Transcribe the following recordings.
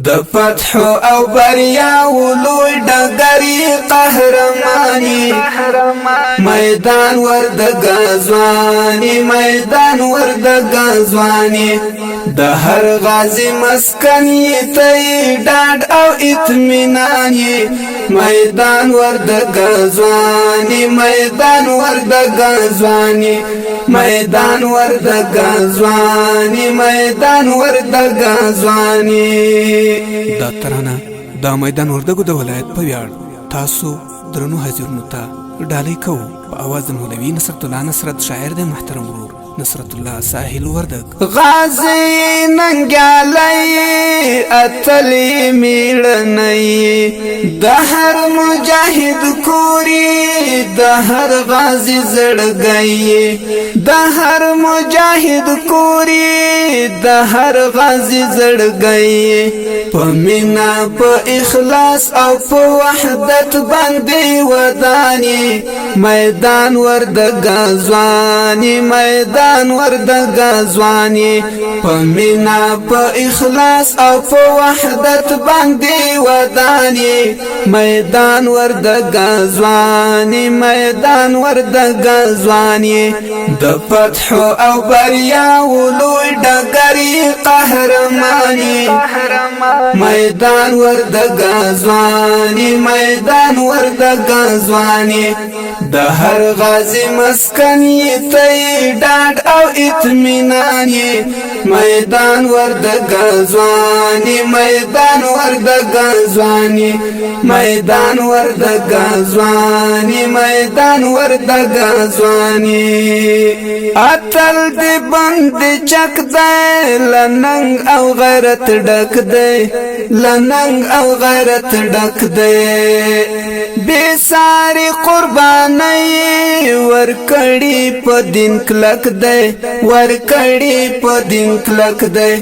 د فتح او بریا ولوی ډګری قهرمانی میدان ور د غزوانی میدان ور د غزوانی د هر غازی مسکنی ته ډاډ او اطمینان میدان ور د غزوانی میدان ور د غزوانی میدان ور د غزوانی میدان ور د غزوانی دا ترانه دا میدان وردګو د ولایت په ویاړ تاسو درنو حاضرونو ته ډالۍ کوو په اواز د مولوي نصرت الله نصرت شاعر د محترم ورور نصرت الله ساحل وردګ غازی ننګالی اتلی میړنی د هر مجاهد کوری د هر غازی زړګی د هر مجاهد کوری د هر غازی زړګی په مینا په اخلاص او په وحدت باندې ودانی میدان ور د غزوانی میدان ور د غزوانی په مینا په اخلاص او په وحدت باندې ودانی میدان ور د غزوانی میدان ور د غزوانی د فتح او بریا ولوی ډګری قهرمانی میدان ور د غزوانی میدان ور د غزوانی د هر غازی مسکنی ته ډاډ او اطمینان میدان ور د غزوانی میدان ور د غزوانی میدان ور د غزوانی میدان ور د غزوانی اتل دی بند چک دی لننګ او غیرت ډک دی لننګ او غیرت ډک دی بے ساری قربانی ورکړی په دین کلک دی ورکړی په دین کلک دی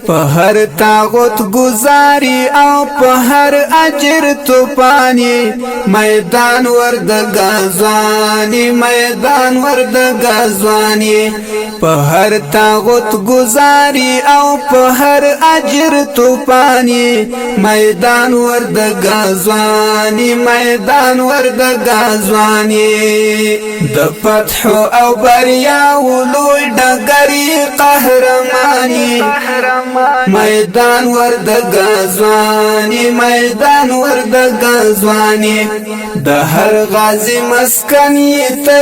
په هر طاغوت گزاري او په هر اجر توپانی میدان ور د غزوانی میدان ور د غزوانی په هر طاغوت گزاري او په هر اجر توپانی میدان ور د غزوانی میدان ور د غزوانی د فتح او بریا ولوی ډګری قهرمانی میدان ور د غزوانی میدان ور د غزوانی د هر غازی مسکنی ته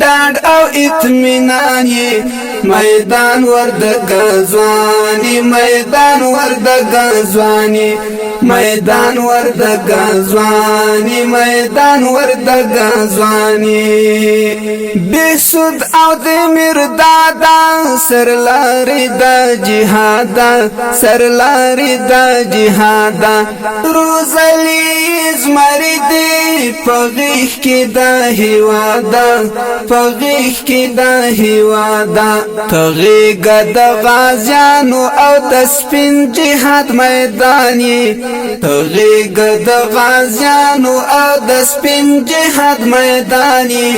ډاډ او اطمینان میدان ور د غزوانی میدان ور د غزوانی میدان ور د غزوانی میدان ور د غزوانی بسود او د مردادا سرلاری د جهاد سرلاری د جهاد روزلی زمرد پغیخ کی د هوادا پغیخ کی د هوادا تغیګ د غازیانو او د سپین جهاد میدانی تغیګ د غازیانو او د سپین جهاد میدانی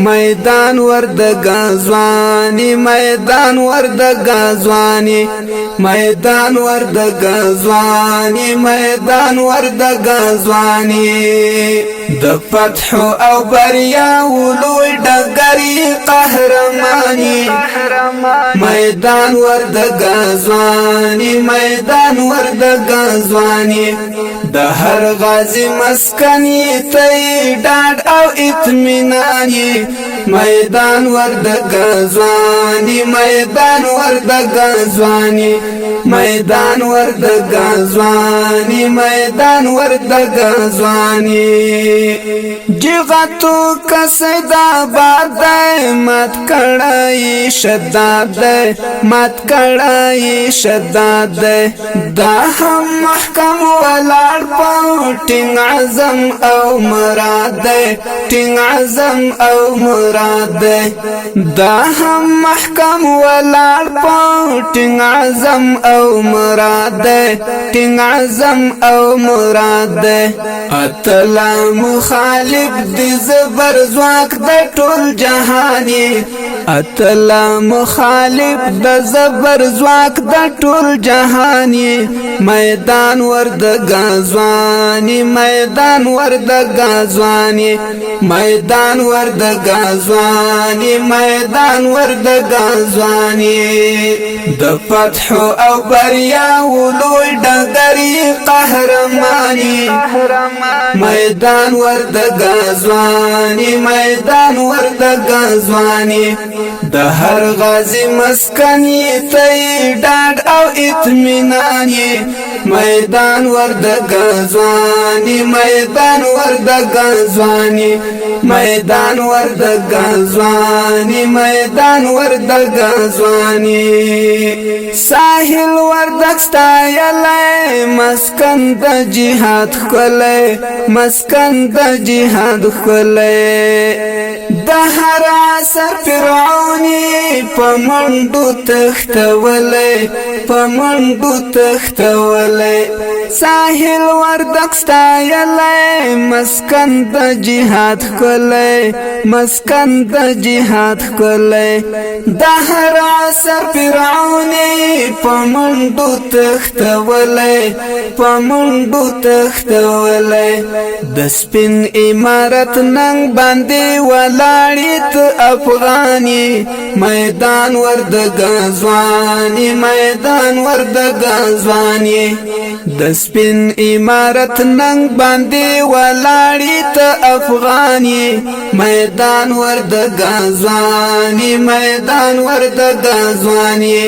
میدان ور د غزوانی میدان ور د غزوانی میدان ور د غزوانی میدان ور د غزوانی د فتح او بریا ولوی ډګری قهرمانی میدان ور د غزوانی میدان ور د غزوانی د هر غازی مسکنی ته ډاډ او اطمینان میدان ور د غزوانی میدان ور د غزوانی میدان ور د غزوانی میدان ور د غزوانی جغتو کسدا باد مت کړای شداد مت کړای شداد دا هم محکم ولار پټینګ عزم او مراد ټینګ عزم او مراد دا هم محکم ولار پټینګ عزم او مراد ټینګ عزم او مراد اتلا مخالف دی زبر زواک د ټول جهانی اتلا مخالف د زبر زواک د ټول جهانی میدان ورد غزوانی میدان ورد غزوانی میدان ورد غزوانی میدان ورد غزوانی د فتح او بریا ولوی ډګری قهرمانی میدان ورد غزوانی میدان ورد غزوانی د هر غازی مسکنی تی ډاډ او اطمینان میدان ورد غزوانی میدان ورد غزوانی میدان ورد غزوانی میدان ورد غزوانی ساحل وردک ستایلی مسکن د جهاد خلی مسکن د جهاد خلی د هر عصر فرعونی په منډو تختولی په منډو تختولی ساحل وردک ستایلی مسکن د جهاد خلی مسکن د جهاد خلی د هر عصر فرعونی په منډو تختولی په منډو تختولی د سپین امارت ننګ باندې ولاړی ته افغانی میدان ورد غزوانی میدان ورد غزوانی د سپین امارت ننګ باندې ولاړی ته افغانی میدان ورد غزوانی میدان ورد غزوانی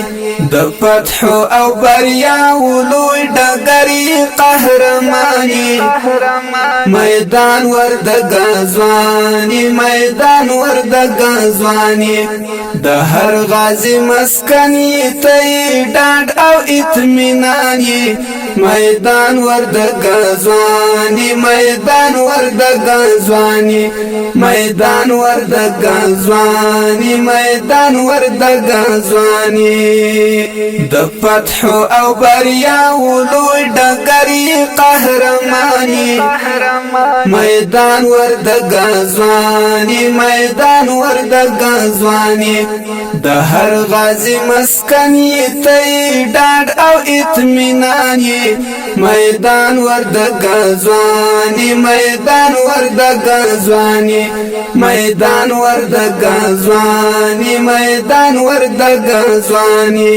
د فتح او بریا ولوی ډګری قهرمانی میدان ورد غزوانی میدان ورد غزوانی د هر غازی مسکنی تی ډاډ او اطمینان میدان ورد غزوانی میدان ورد غزوانی میدان ورد غزوانی میدان ورد غزوانی د فتح او بریا ولوی ډګری قهرمانی میدان ورد غزوانی میدان ورد غزوانی د هر غازی مسکنی تی ډاډ او اطمینان میدان ورد غزوانی میدان ورد غزوانی میدان ورد غزوانی میدان ورد غزوانی